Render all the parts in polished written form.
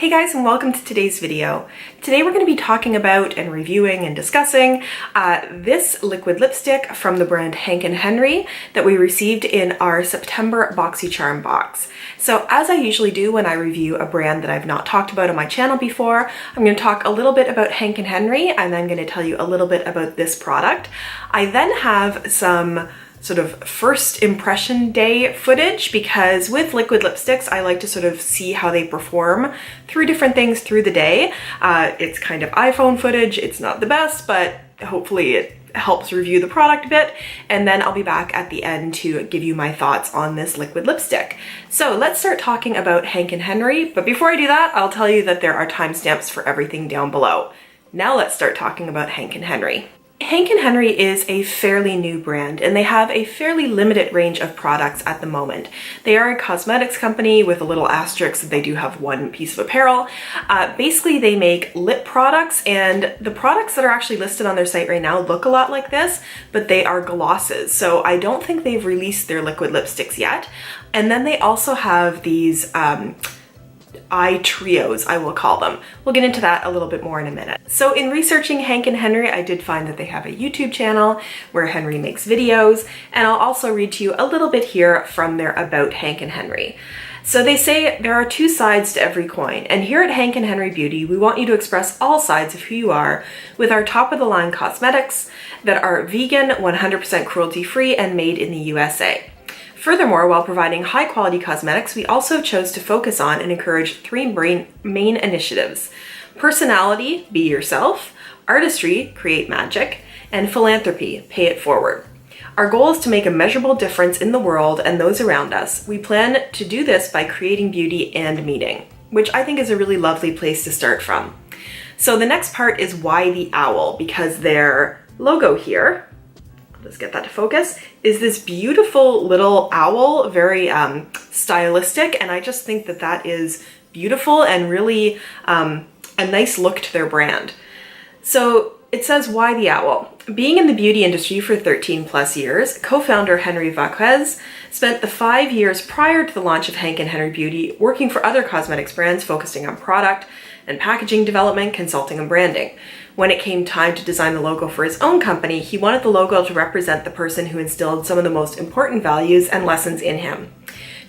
Hey guys, and welcome to today's video. Today we're going to be talking about and reviewing and discussing this liquid lipstick from the brand Hank & Henry that we received in our September BoxyCharm box. So as I usually do when I review a brand that I've not talked about on my channel before, I'm going to talk a little bit about Hank & Henry and I'm going to tell you a little bit about this product. I then have some sort of first impression day footage because with liquid lipsticks, I like to sort of see how they perform through different things through the day. It's kind of iPhone footage. It's not the best, but hopefully it helps review the product a bit. And then I'll be back at the end to give you my thoughts on this liquid lipstick. So let's start talking about Hank & Henry. But before I do that, I'll tell you that there are timestamps for everything down below. Now let's start talking about Hank & Henry. Hank & Henry is a fairly new brand and they have a fairly limited range of products at the moment. They are a cosmetics company with a little asterisk that they do have one piece of apparel. Basically, they make lip products, and the products that are actually listed on their site right now look a lot like this, but they are glosses. So I don't think they've released their liquid lipsticks yet. And then they also have these eye trios, I will call them. We'll get into that a little bit more in a minute. So in researching Hank & Henry, I did find that they have a YouTube channel where Henry makes videos, and I'll also read to you a little bit here from their About Hank & Henry. So they say there are two sides to every coin, and here at Hank & Henry Beauty, we want you to express all sides of who you are with our top-of-the-line cosmetics that are vegan, 100% cruelty-free, and made in the USA. Furthermore, while providing high-quality cosmetics, we also chose to focus on and encourage three main initiatives: personality, be yourself; artistry, create magic; and philanthropy, pay it forward. Our goal is to make a measurable difference in the world and those around us. We plan to do this by creating beauty and meaning, which I think is a really lovely place to start from. So the next part is why the owl, because their logo here, let's get that to focus, is this beautiful little owl, very stylistic, and I just think that that is beautiful and really a nice look to their brand. So it says, why the owl? Being in the beauty industry for 13 plus years, co-founder Henry Vaquez spent the 5 years prior to the launch of Hank & Henry Beauty working for other cosmetics brands focusing on product and packaging development, consulting, and branding. When it came time to design the logo for his own company, he wanted the logo to represent the person who instilled some of the most important values and lessons in him.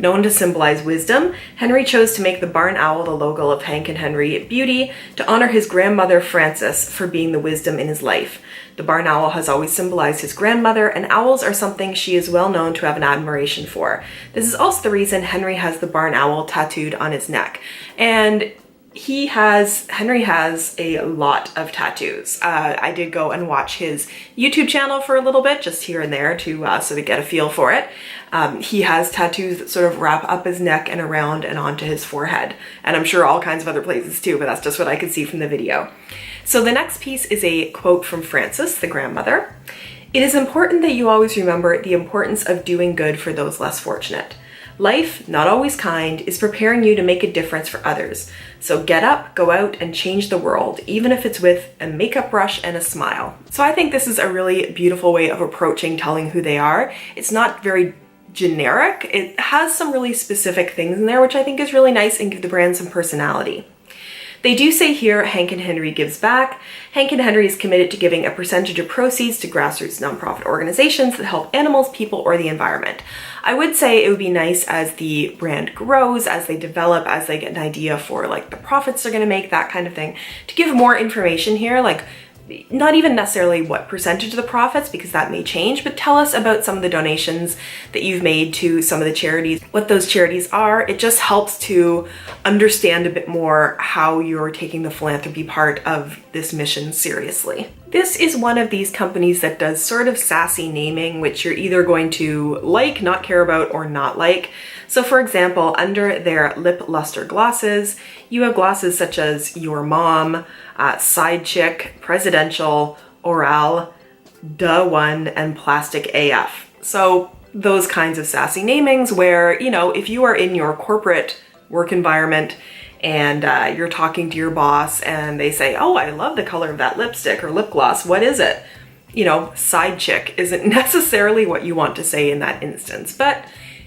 Known to symbolize wisdom, Henry chose to make the barn owl the logo of Hank & Henry Beauty to honor his grandmother Frances for being the wisdom in his life. The barn owl has always symbolized his grandmother, and owls are something she is well known to have an admiration for. This is also the reason Henry has the barn owl tattooed on his neck. And Henry has a lot of tattoos. I did go and watch his YouTube channel for a little bit, just here and there to sort of get a feel for it. He has tattoos that sort of wrap up his neck and around and onto his forehead. And I'm sure all kinds of other places too, but that's just what I could see from the video. So the next piece is a quote from Frances, the grandmother. "It is important that you always remember the importance of doing good for those less fortunate. Life, not always kind, is preparing you to make a difference for others. So get up, go out, and change the world, even if it's with a makeup brush and a smile." So I think this is a really beautiful way of approaching telling who they are. It's not very generic. It has some really specific things in there, which I think is really nice and give the brand some personality. They do say here, Hank & Henry gives back. Hank & Henry is committed to giving a percentage of proceeds to grassroots nonprofit organizations that help animals, people, or the environment. I would say it would be nice as the brand grows, as they develop, as they get an idea for like the profits they're gonna make, that kind of thing, to give more information here, like not even necessarily what percentage of the profits, because that may change, but tell us about some of the donations that you've made to some of the charities, what those charities are. It just helps to understand a bit more how you're taking the philanthropy part of this mission seriously. This is one of these companies that does sort of sassy naming, which you're either going to like, not care about, or not like. So for example, under their lip luster glosses, you have glosses such as Your Mom, Side Chick, Presidential, Oral, Duh One, and Plastic AF. So those kinds of sassy namings where, you know, if you are in your corporate work environment and you're talking to your boss and they say, "Oh, I love the color of that lipstick or lip gloss. What is it?" You know, side chick isn't necessarily what you want to say in that instance, but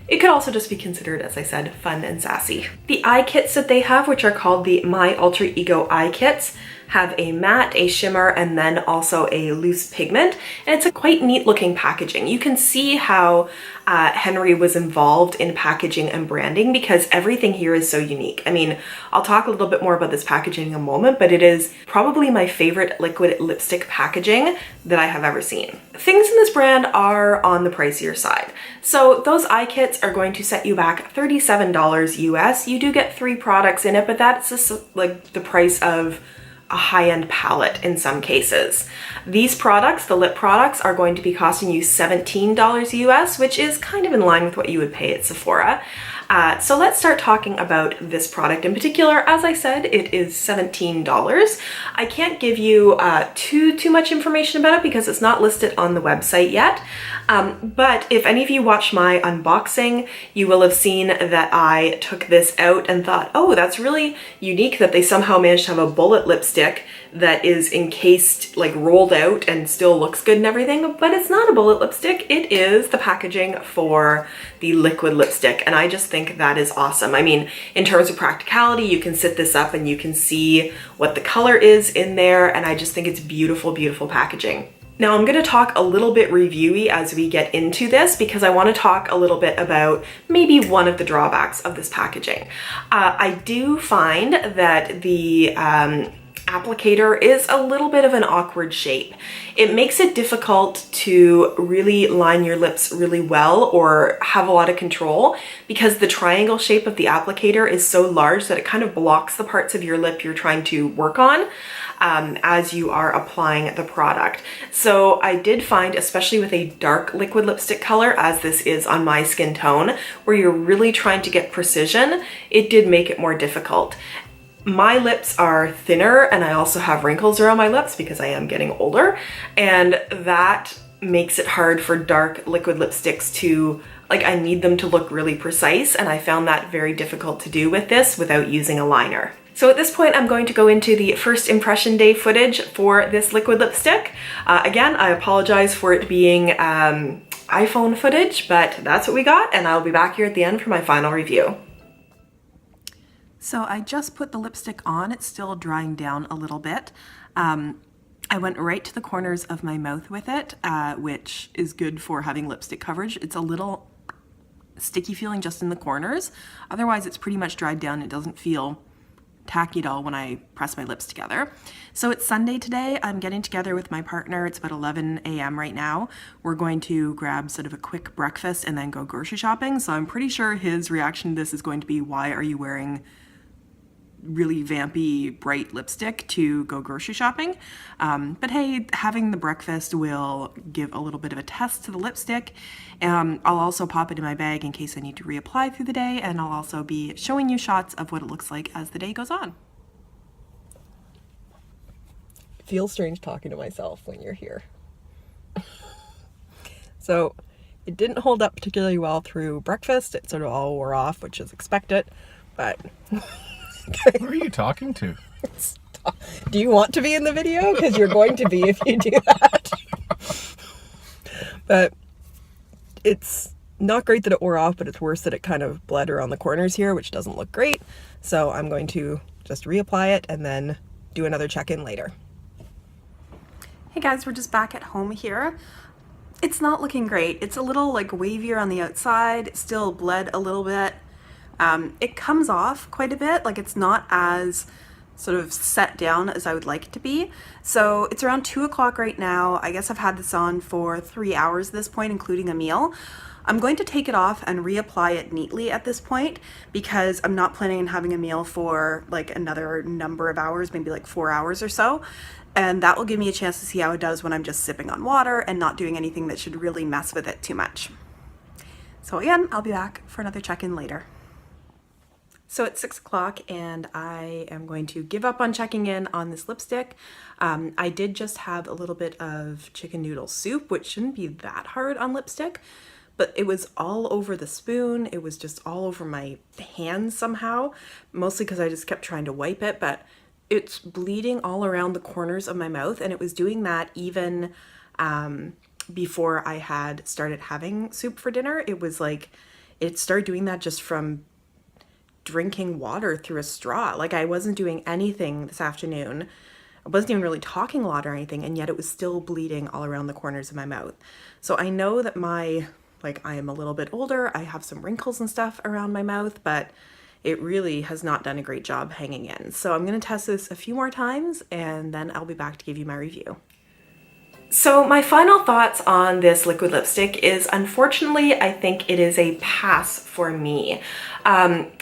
It could also just be considered, as I said, fun and sassy. The eye kits that they have, which are called the My Alter Ego eye kits, have a matte, a shimmer, and then also a loose pigment. And it's a quite neat looking packaging. You can see how Henry was involved in packaging and branding because everything here is so unique. I mean, I'll talk a little bit more about this packaging in a moment, but it is probably my favorite liquid lipstick packaging that I have ever seen. Things in this brand are on the pricier side. So those eye kits are going to set you back $37 US. You do get 3 products in it, but that's just like the price of a high-end palette in some cases. These products, the lip products, are going to be costing you $17 US, which is kind of in line with what you would pay at Sephora. So let's start talking about this product in particular. As I said, it is $17. I can't give you too much information about it because it's not listed on the website yet. But if any of you watched my unboxing, you will have seen that I took this out and thought, oh, that's really unique that they somehow managed to have a bullet lipstick that is encased, like rolled out and still looks good and everything, but it's not a bullet lipstick. It is the packaging for the liquid lipstick, and I just think that is awesome. I mean, in terms of practicality, you can sit this up and you can see what the color is in there, and I just think it's beautiful, beautiful packaging. Now I'm going to talk a little bit reviewy as we get into this because I want to talk a little bit about maybe one of the drawbacks of this packaging. I do find that the applicator is a little bit of an awkward shape. It makes it difficult to really line your lips really well or have a lot of control because the triangle shape of the applicator is so large that it kind of blocks the parts of your lip you're trying to work on as you are applying the product. So I did find, especially with a dark liquid lipstick color, as this is on my skin tone, where you're really trying to get precision, it did make it more difficult. My lips are thinner and I also have wrinkles around my lips because I am getting older, and that makes it hard for dark liquid lipsticks to, like, I need them to look really precise, and I found that very difficult to do with this without using a liner. So at this point, I'm going to go into the first impression day footage for this liquid lipstick. Again, I apologize for it being iPhone footage, but that's what we got, and I'll be back here at the end for my final review. So I just put the lipstick on. It's still drying down a little bit. I went right to the corners of my mouth with it, which is good for having lipstick coverage. It's a little sticky feeling just in the corners. Otherwise, it's pretty much dried down. It doesn't feel tacky at all when I press my lips together. So it's Sunday today. I'm getting together with my partner. It's about 11 a.m. right now. We're going to grab sort of a quick breakfast and then go grocery shopping. So I'm pretty sure his reaction to this is going to be, why are you wearing really vampy bright lipstick to go grocery shopping? But hey, having the breakfast will give a little bit of a test to the lipstick. I'll also pop it in my bag in case I need to reapply through the day, and I'll also be showing you shots of what it looks like as the day goes on. It feels strange talking to myself when you're here. So it didn't hold up particularly well through breakfast. It sort of all wore off, which is expected, but Who are you talking to? Do you want to be in the video? Because you're going to be if you do that. But it's not great that it wore off, but it's worse that it kind of bled around the corners here, which doesn't look great. So I'm going to just reapply it and then do another check-in later. Hey guys, we're just back at home here. It's not looking great. It's a little like wavier on the outside. It still bled a little bit. It comes off quite a bit, like it's not as sort of set down as I would like it to be. So it's around 2 o'clock right now. I guess I've had this on for 3 hours at this point, including a meal. I'm going to take it off and reapply it neatly at this point because I'm not planning on having a meal for like another number of hours, maybe like 4 hours or so. And that will give me a chance to see how it does when I'm just sipping on water and not doing anything that should really mess with it too much. So again, I'll be back for another check-in later. So it's 6 o'clock and I am going to give up on checking in on this lipstick. I did just have a little bit of chicken noodle soup, which shouldn't be that hard on lipstick, but it was all over the spoon. It was just all over my hands somehow, mostly because I just kept trying to wipe it, but it's bleeding all around the corners of my mouth, and it was doing that even before I had started having soup for dinner. It was like, it started doing that just from drinking water through a straw. Like, I wasn't doing anything this afternoon. I wasn't even really talking a lot or anything, and yet it was still bleeding all around the corners of my mouth. So I know that I am a little bit older. I have some wrinkles and stuff around my mouth, but it really has not done a great job hanging in. So I'm going to test this a few more times, and then I'll be back to give you my review. So my final thoughts on this liquid lipstick is, unfortunately, I think it is a pass for me.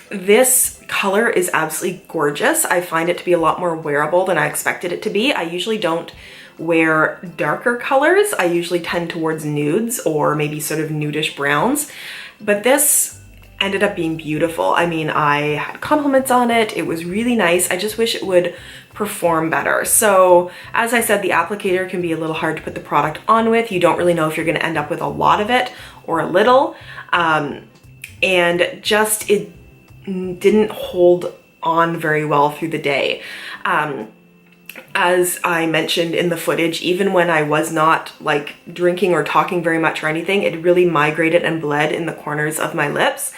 This color is absolutely gorgeous. I find it to be a lot more wearable than I expected it to be. I usually don't wear darker colors. I usually tend towards nudes or maybe sort of nudish browns, but this ended up being beautiful. I mean, I had compliments on it. It was really nice. I just wish it would perform better. So as I said, the applicator can be a little hard to put the product on with. You don't really know if you're going to end up with a lot of it or a little. And just it didn't hold on very well through the day. As I mentioned in the footage, even when I was not like drinking or talking very much or anything, it really migrated and bled in the corners of my lips.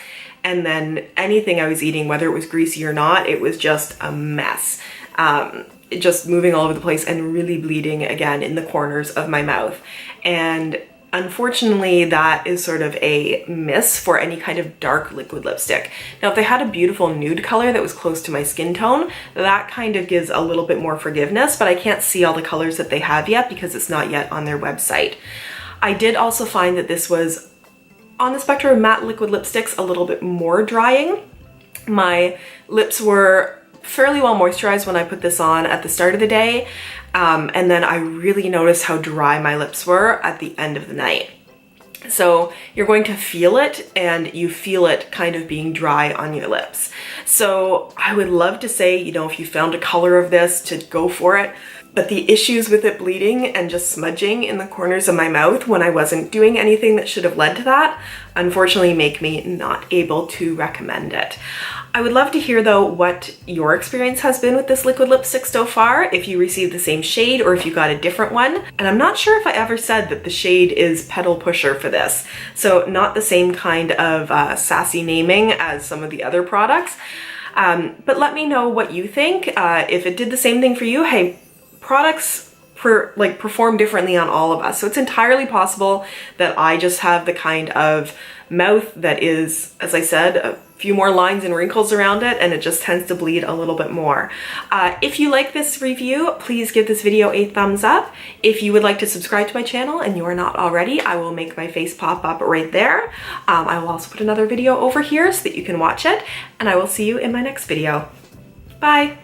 And then anything I was eating, whether it was greasy or not, it was just a mess. Just moving all over the place and really bleeding again in the corners of my mouth. And unfortunately, that is sort of a miss for any kind of dark liquid lipstick. Now, if they had a beautiful nude color that was close to my skin tone, that kind of gives a little bit more forgiveness, but I can't see all the colors that they have yet because it's not yet on their website. I did also find that this was, on the spectrum of matte liquid lipsticks, a little bit more drying. My lips were fairly well moisturized when I put this on at the start of the day. And then I really noticed how dry my lips were at the end of the night. So you're going to feel it, and you feel it kind of being dry on your lips. So I would love to say, you know, if you found a color of this, to go for it. But the issues with it bleeding and just smudging in the corners of my mouth when I wasn't doing anything that should have led to that, unfortunately make me not able to recommend it. I would love to hear though what your experience has been with this liquid lipstick so far, if you received the same shade or if you got a different one. And I'm not sure if I ever said that the shade is Petal Pusher for this. So not the same kind of sassy naming as some of the other products. But let me know what you think. If it did the same thing for you, hey, products perform differently on all of us. So it's entirely possible that I just have the kind of mouth that is, as I said, a few more lines and wrinkles around it, and it just tends to bleed a little bit more. If you like this review, please give this video a thumbs up. If you would like to subscribe to my channel and you are not already, I will make my face pop up right there. I will also put another video over here so that you can watch it, and I will see you in my next video. Bye!